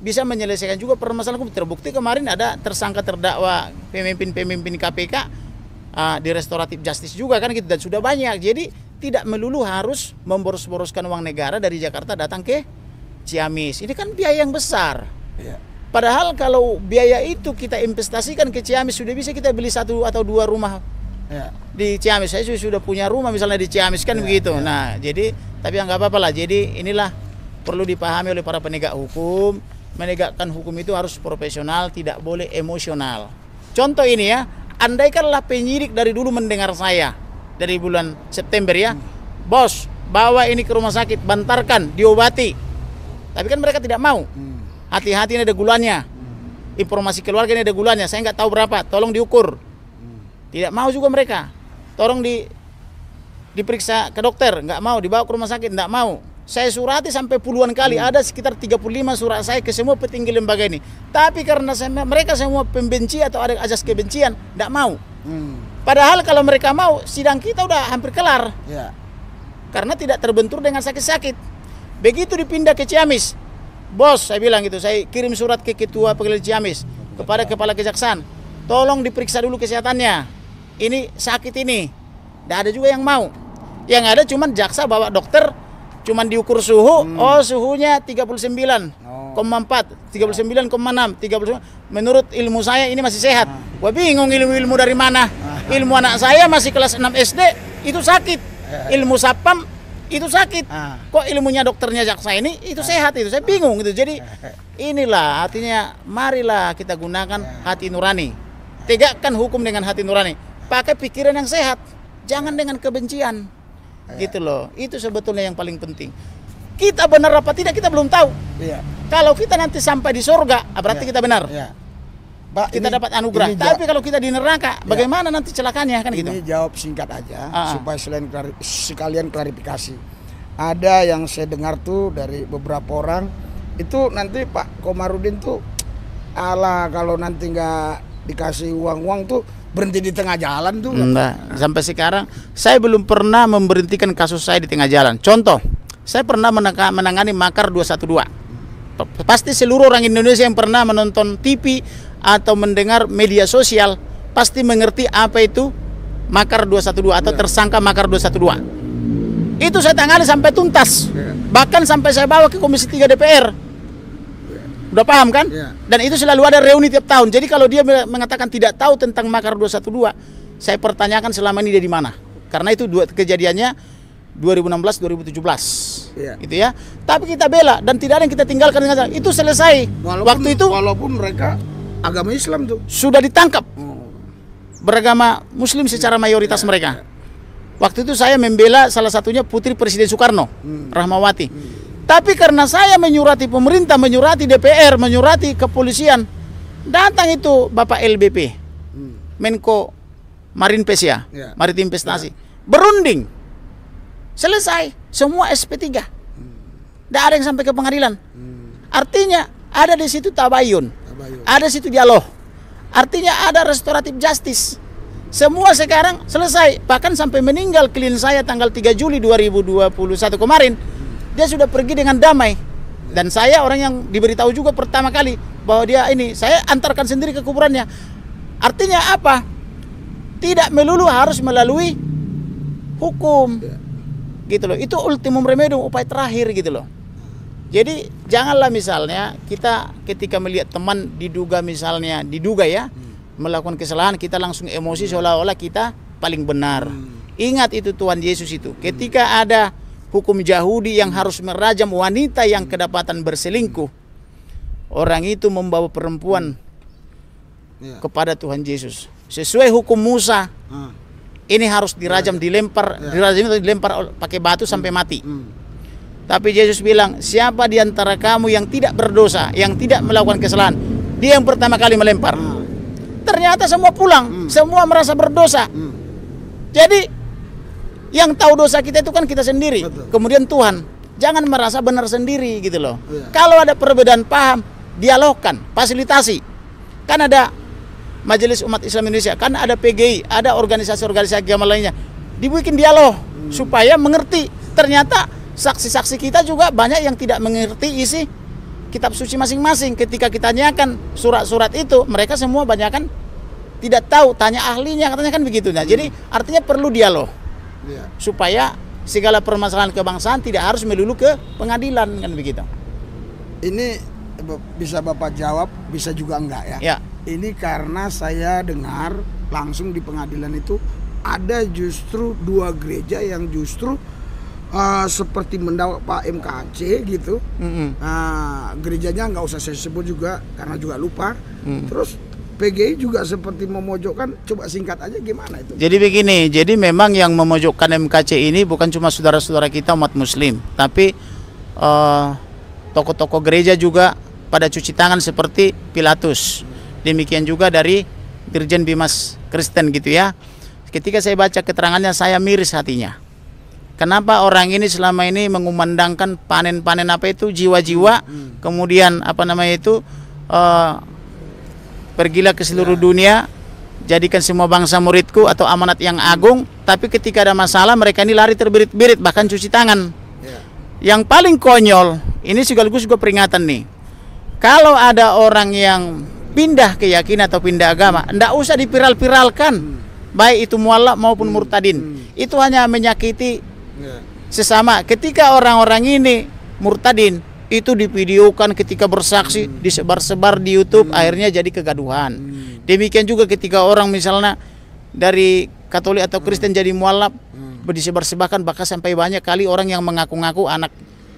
bisa menyelesaikan juga permasalahan hukum. Terbukti kemarin ada tersangka terdakwa pemimpin KPK di restoratif justice juga kan gitu, dan sudah banyak. Jadi tidak melulu harus memboros-boroskan uang negara dari Jakarta datang ke Ciamis. Ini kan biaya yang besar. Ya. Padahal kalau biaya itu kita investasikan ke Ciamis, sudah bisa kita beli 1 atau 2 rumah di Ciamis. Saya sudah punya rumah misalnya di Ciamis kan begitu. Nah, jadi tapi nggak apa-apa lah. Jadi inilah perlu dipahami oleh para penegak hukum. Menegakkan hukum itu harus profesional, tidak boleh emosional. Contoh ini ya, andaikanlah penyidik dari dulu mendengar saya dari bulan September ya, bos bawa ini ke rumah sakit, bantarkan, diobati. Tapi kan mereka tidak mau. Hati-hati, ini ada gulanya. Informasi keluarga ini ada gulanya. Saya nggak tahu berapa. Tolong diukur. Tidak mau juga mereka. Tolong diperiksa ke dokter. Nggak mau. Dibawa ke rumah sakit. Nggak mau. Saya surati sampai puluhan kali. Ada sekitar 35 surat saya ke semua petinggi lembaga ini. Tapi karena mereka semua pembenci atau ada ajas kebencian, nggak mau. Padahal kalau mereka mau, sidang kita udah hampir kelar. Karena tidak terbentur dengan sakit-sakit. Begitu dipindah ke Ciamis, bos, saya bilang gitu, saya kirim surat ke ketua pengadilan Ciamis, kepada kepala kejaksaan, tolong diperiksa dulu kesehatannya. Ini sakit ini. Tidak ada juga yang mau. Yang ada cuman jaksa bawa dokter, cuman diukur suhu, oh suhunya 39,4, 39,6, 39. Menurut ilmu saya ini masih sehat. Wah, bingung ilmu-ilmu dari mana? Ilmu anak saya masih kelas 6 SD itu sakit. Ilmu sapam itu sakit. Kok ilmunya dokternya jaksa ini itu sehat itu? Saya bingung gitu. Jadi inilah artinya, marilah kita gunakan hati nurani. Tegakkan hukum dengan hati nurani. Pakai pikiran yang sehat. Jangan dengan kebencian. Gitu loh. Itu sebetulnya yang paling penting. Kita benar apa tidak kita belum tahu. Kalau kita nanti sampai di surga, berarti kita benar. Pak, kita dapat anugerah. Tapi kalau kita di neraka, bagaimana nanti celakanya kan gitu? Ini jawab singkat aja supaya sekalian klarifikasi. Ada yang saya dengar tuh dari beberapa orang itu nanti Pak Komarudin tuh kalau nanti nggak dikasih uang tuh berhenti di tengah jalan tuh. Enggak. Sampai sekarang saya belum pernah memberhentikan kasus saya di tengah jalan. Contoh, saya pernah menangani makar 212. Pasti seluruh orang Indonesia yang pernah menonton TV atau mendengar media sosial pasti mengerti apa itu makar 212 atau tersangka makar 212. Itu saya tangani sampai tuntas. Bahkan sampai saya bawa ke Komisi 3 DPR. Udah paham kan? Dan itu selalu ada reuni tiap tahun. Jadi kalau dia mengatakan tidak tahu tentang makar 212, saya pertanyakan selama ini dia di mana. Karena itu kejadiannya 2016-2017. Gitu ya. Tapi kita bela dan tidak ada yang kita tinggalkan dengan itu selesai. Walaupun mereka agama Islam tuh sudah ditangkap. Beragama Muslim secara mayoritas mereka. Waktu itu saya membela salah satunya putri Presiden Soekarno, Rahmawati. Tapi karena saya menyurati pemerintah, menyurati DPR, menyurati kepolisian, datang itu Bapak LBP, Menko Marinpesia, Maritim Investasi, berunding. Selesai, semua SP3. Tidak ada yang sampai ke pengadilan. Artinya ada di situ tabayun, ada situ dialog. Artinya ada restoratif justice. Semua sekarang selesai. Bahkan sampai meninggal klien saya tanggal 3 Juli 2021 kemarin, dia sudah pergi dengan damai. Dan saya orang yang diberitahu juga pertama kali bahwa dia ini, saya antarkan sendiri ke kuburannya. Artinya apa? Tidak melulu harus melalui hukum. Gitu loh. Itu ultimum remedium, upaya terakhir gitu loh. Jadi janganlah misalnya kita ketika melihat teman diduga melakukan kesalahan, kita langsung emosi seolah-olah kita paling benar. Ingat itu Tuhan Yesus itu. Ketika ada hukum Yahudi yang harus merajam wanita yang kedapatan berselingkuh, orang itu membawa perempuan kepada Tuhan Yesus. Sesuai hukum Musa, ini harus dirajam, dilempar pakai batu sampai mati. Tapi Yesus bilang, siapa di antara kamu yang tidak berdosa, yang tidak melakukan kesalahan, dia yang pertama kali melempar. Ternyata semua pulang, semua merasa berdosa. Jadi yang tahu dosa kita itu kan kita sendiri. Kemudian Tuhan. Jangan merasa benar sendiri gitu loh. Kalau ada perbedaan paham, dialogkan, fasilitasi. Kan ada Majelis Umat Islam Indonesia, kan ada PGI, ada organisasi-organisasi agama lainnya. Dibikin dialog supaya mengerti. Ternyata saksi-saksi kita juga banyak yang tidak mengerti isi kitab suci masing-masing. Ketika kita tanyakan surat-surat itu, mereka semua banyak kan tidak tahu, tanya ahlinya, katanya kan begitu. Nah, jadi artinya perlu dialog supaya segala permasalahan kebangsaan tidak harus melulu ke pengadilan, kan begitu. Ini bisa Bapak jawab, bisa juga enggak ya? Ya. Ini karena saya dengar langsung di pengadilan itu ada justru 2 gereja yang justru seperti mendakwa Pak MKC gitu. Gerejanya nggak usah saya sebut juga karena juga lupa. Terus PGI juga seperti memojokkan. Coba singkat aja gimana itu? Jadi begini, jadi memang yang memojokkan MKC ini bukan cuma saudara-saudara kita umat Muslim, tapi tokoh-tokoh gereja juga pada cuci tangan seperti Pilatus. Demikian juga dari Dirjen Bimas Kristen gitu ya. Ketika saya baca keterangannya saya miris hatinya. Kenapa orang ini selama ini mengumandangkan panen-panen apa itu jiwa-jiwa, kemudian apa namanya itu pergilah ke seluruh dunia, jadikan semua bangsa muridku atau amanat yang agung, tapi ketika ada masalah mereka ini lari terbirit-birit bahkan cuci tangan. Yang paling konyol, ini sekaligus juga peringatan nih. Kalau ada orang yang pindah keyakinan atau pindah agama, ndak usah dipiral-piralkan, baik itu mualaf maupun murtadin. Itu hanya menyakiti sesama. Ketika orang-orang ini murtadin, itu divideokan ketika bersaksi, disebar-sebar di YouTube, akhirnya jadi kegaduhan. Demikian juga ketika orang misalnya dari Katolik atau Kristen jadi mualaf, disebar-sebarkan, bahkan sampai banyak kali orang yang mengaku-ngaku anak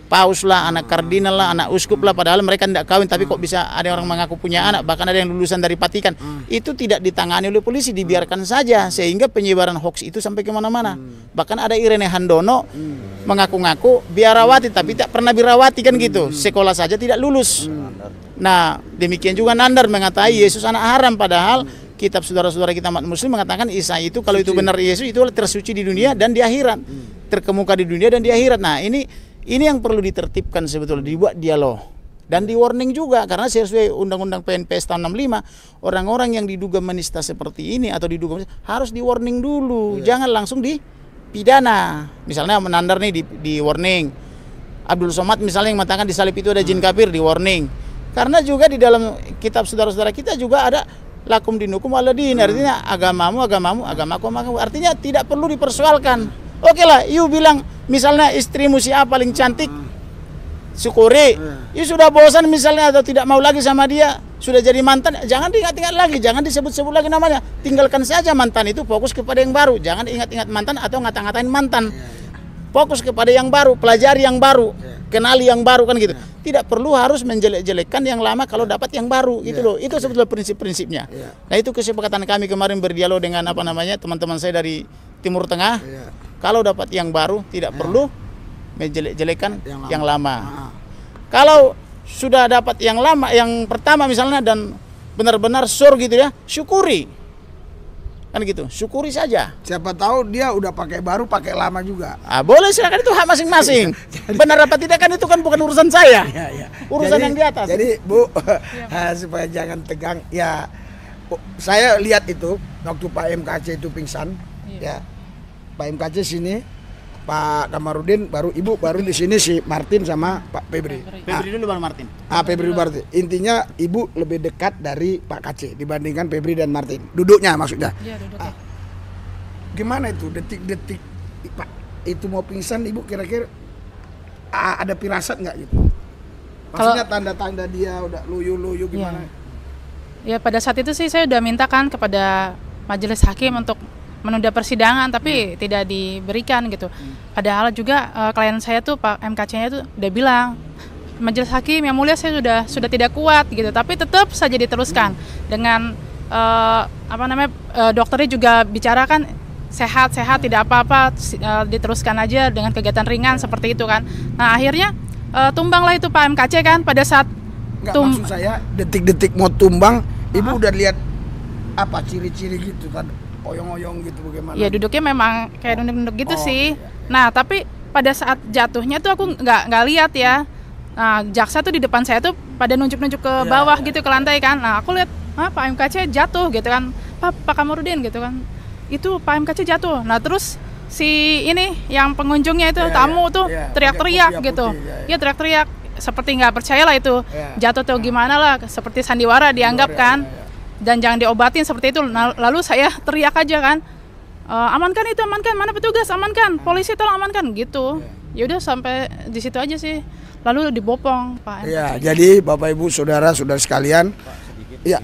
paus lah, anak kardinal lah, anak uskup lah, padahal mereka tidak kawin, tapi kok bisa ada orang mengaku punya anak, bahkan ada yang lulusan dari Vatikan. Itu tidak ditangani oleh polisi, dibiarkan saja, sehingga penyebaran hoax itu sampai kemana-mana. Bahkan ada Irene Handono mengaku-ngaku biarawati, tapi tak pernah biarawati kan gitu, sekolah saja tidak lulus. Nah, demikian juga Nandar mengatakan Yesus anak haram, padahal kitab saudara-saudara kita umat Muslim mengatakan Isa itu kalau itu benar Yesus itu tersuci di dunia dan di akhirat, terkemuka di dunia dan di akhirat. Nah, ini yang perlu ditertibkan sebetulnya, dibuat dialog dan di warning juga, karena sesuai Undang-Undang PNPS tahun 65, orang-orang yang diduga menista seperti ini atau diduga harus di warning dulu, jangan langsung dipidana. Misalnya Menandar nih di warning, Abdul Somad misalnya yang mengatakan di salib itu ada jin kafir, di warning. Karena juga di dalam kitab saudara-saudara kita juga ada lakum dinukum waladin, artinya agamamu, artinya tidak perlu dipersoalkan. Oke lah, you bilang misalnya istrimu siapa paling cantik, syukuri. You sudah bosan misalnya atau tidak mau lagi sama dia, sudah jadi mantan, jangan diingat-ingat lagi, jangan disebut-sebut lagi namanya. Tinggalkan saja mantan itu, fokus kepada yang baru. Jangan ingat-ingat mantan atau ngata-ngatain mantan. Fokus kepada yang baru, pelajari yang baru, kenali yang baru kan gitu. Tidak perlu harus menjelek-jelekkan yang lama kalau dapat yang baru gitu loh. Itu sebetulnya prinsip-prinsipnya. Nah, itu kesepakatan kami kemarin berdialog dengan teman-teman saya dari Timur Tengah. Kalau dapat yang baru tidak perlu menjelek-jelekan yang lama. Kalau sudah dapat yang lama, yang pertama misalnya dan benar-benar sur gitu ya, syukuri. Kan gitu, syukuri saja. Siapa tahu dia udah pakai baru, pakai lama juga. Boleh, silakan, itu hak masing-masing. Benar apa tidak kan itu kan bukan urusan saya. Urusan yang di atas. Jadi Bu, supaya jangan tegang ya, saya lihat itu waktu Pak MKC itu pingsan, ya. Pak MKC sini, Pak Kamarudin, baru Ibu, baru di sini si Martin sama Pak Febri. Febri dulu baru Martin. Febri Martin. Intinya Ibu lebih dekat dari Pak KC dibandingkan Febri dan Martin. Duduknya maksudnya. Iya, duduknya. Gimana itu detik-detik Pak itu mau pingsan, Ibu kira-kira ada firasat nggak gitu? Maksudnya tanda-tanda dia udah loyo-loyo gimana? Ya pada saat itu sih saya udah minta kan kepada majelis hakim untuk menunda persidangan, tapi tidak diberikan gitu. Padahal juga klien saya tuh Pak MKC-nya tuh udah bilang, majelis hakim yang mulia saya sudah tidak kuat gitu, tapi tetap saja diteruskan dengan dokternya juga bicarakan sehat tidak apa-apa, diteruskan aja dengan kegiatan ringan seperti itu kan. Nah akhirnya tumbanglah itu Pak MKC kan pada saat maksud saya detik-detik mau tumbang, Ibu udah lihat apa ciri-ciri gitu kan? Oyong-oyong gitu bagaimana? Ya duduknya memang kayak nunduk-nunduk gitu sih. Nah tapi pada saat jatuhnya tuh aku nggak lihat ya. Nah jaksa tuh di depan saya tuh pada nunjuk-nunjuk ke bawah gitu ke lantai kan. Nah aku lihat Pak MKC jatuh gitu kan. Pak Kamarudin gitu kan. Itu Pak MKC jatuh. Nah terus si ini yang pengunjungnya itu tamu tuh teriak-teriak gitu. Iya teriak-teriak seperti nggak percaya lah itu. Jatuh tuh gimana lah, seperti sandiwara dianggap kan. dan jangan diobatin seperti itu. Lalu saya teriak aja kan, amankan itu, amankan, mana petugas, amankan, polisi tolong amankan gitu. Ya udah sampai di situ aja sih. Lalu dibopong Pak. Ya, jadi Bapak Ibu saudara sekalian, ya.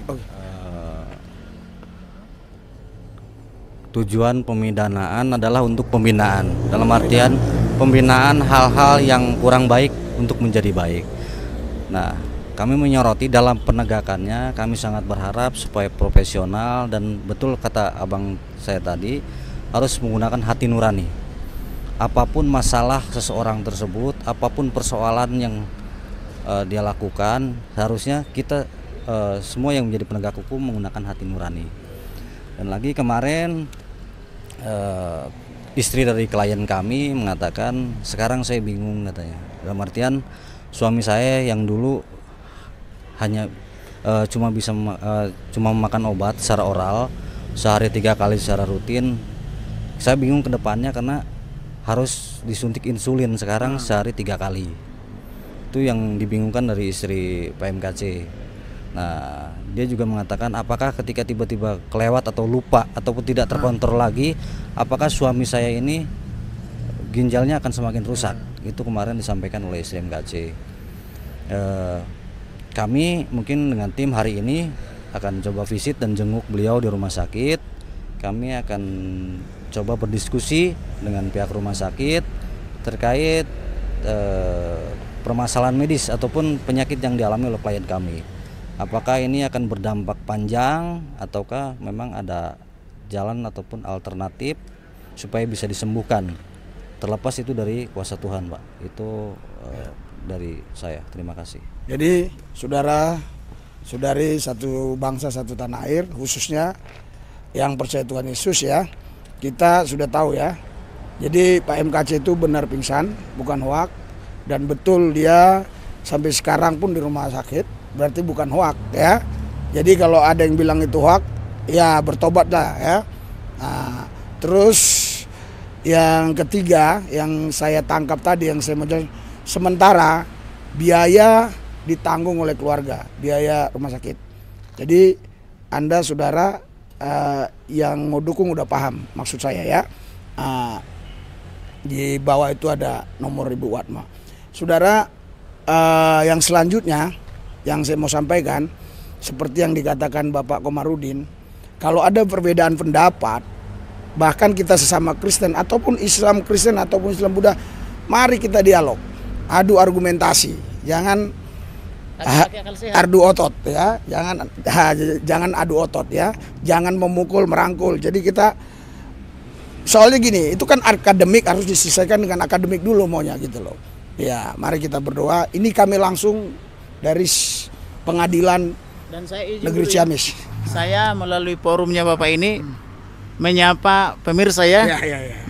Tujuan pemidanaan adalah untuk pembinaan, dalam artian pembinaan hal-hal yang kurang baik untuk menjadi baik. Nah, kami menyoroti dalam penegakannya, kami sangat berharap supaya profesional dan betul kata abang saya tadi, harus menggunakan hati nurani. Apapun masalah seseorang tersebut, apapun persoalan yang dia lakukan, seharusnya kita semua yang menjadi penegak hukum menggunakan hati nurani. Dan lagi kemarin istri dari klien kami mengatakan, sekarang saya bingung katanya. Dalam artian suami saya yang dulu hanya cuma makan obat secara oral sehari 3 kali secara rutin. Saya bingung ke depannya karena harus disuntik insulin sekarang sehari 3 kali. Itu yang dibingungkan dari istri PMKC. Nah, dia juga mengatakan apakah ketika tiba-tiba kelewat atau lupa ataupun tidak terkontrol lagi, apakah suami saya ini ginjalnya akan semakin rusak. Itu kemarin disampaikan oleh istri PMKC. Kami mungkin dengan tim hari ini akan coba visit dan jenguk beliau di rumah sakit. Kami akan coba berdiskusi dengan pihak rumah sakit terkait permasalahan medis ataupun penyakit yang dialami oleh klien kami. Apakah ini akan berdampak panjang ataukah memang ada jalan ataupun alternatif supaya bisa disembuhkan. Terlepas itu dari kuasa Tuhan, Pak. Itu dari saya. Terima kasih. Jadi saudara-saudari satu bangsa satu tanah air, khususnya yang percaya Tuhan Yesus ya, kita sudah tahu ya. Jadi Pak MKC itu benar pingsan, bukan hoak, dan betul dia sampai sekarang pun di rumah sakit. Berarti bukan hoak ya. Jadi kalau ada yang bilang itu hoak, ya bertobatlah ya. Nah, terus yang ketiga yang saya tangkap tadi, yang saya mau jelaskan, sementara biaya ditanggung oleh keluarga, biaya rumah sakit. Jadi Anda saudara yang mau dukung udah paham maksud saya ya. Di bawah itu ada nomor Ibu Watma. Saudara, yang selanjutnya yang saya mau sampaikan, seperti yang dikatakan Bapak Komarudin, kalau ada perbedaan pendapat, bahkan kita sesama Kristen ataupun Islam Kristen ataupun Islam Buddha, mari kita dialog, adu argumentasi, jangan adu otot ya, jangan adu otot ya, jangan memukul merangkul. Jadi kita, soalnya gini, itu kan akademik, harus diselesaikan dengan akademik dulu maunya gitu loh. Ya, mari kita berdoa. Ini kami langsung dari pengadilan dan saya negeri Ciamis. Saya melalui forumnya Bapak ini menyapa pemirsa ya,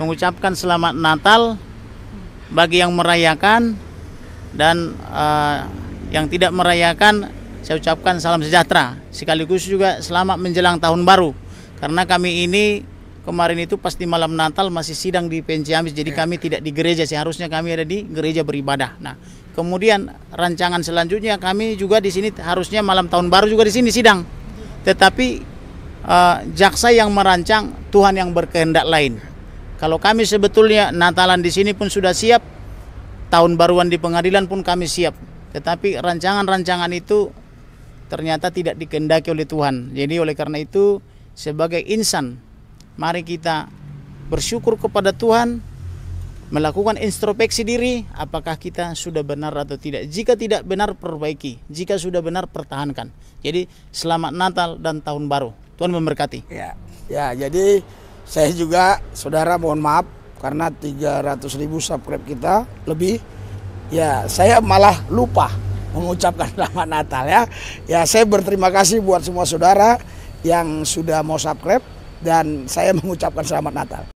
mengucapkan selamat Natal bagi yang merayakan dan yang tidak merayakan, saya ucapkan salam sejahtera. Sekaligus juga selamat menjelang tahun baru. Karena kami ini kemarin itu pasti malam Natal masih sidang di Ciamis, jadi kami tidak di gereja, seharusnya kami ada di gereja beribadah. Nah, kemudian rancangan selanjutnya kami juga di sini harusnya malam tahun baru juga di sini sidang. Tetapi jaksa yang merancang, Tuhan yang berkehendak lain. Kalau kami sebetulnya Natalan di sini pun sudah siap, tahun baruan di pengadilan pun kami siap. Tetapi rancangan-rancangan itu ternyata tidak dikehendaki oleh Tuhan. Jadi oleh karena itu sebagai insan, mari kita bersyukur kepada Tuhan, melakukan introspeksi diri, apakah kita sudah benar atau tidak. Jika tidak benar, perbaiki. Jika sudah benar, pertahankan. Jadi selamat Natal dan Tahun Baru. Tuhan memberkati. Ya, jadi saya juga saudara mohon maaf karena 300.000 subscribe kita lebih. Ya, saya malah lupa mengucapkan selamat Natal ya. Ya, saya berterima kasih buat semua saudara yang sudah mau subscribe dan saya mengucapkan selamat Natal.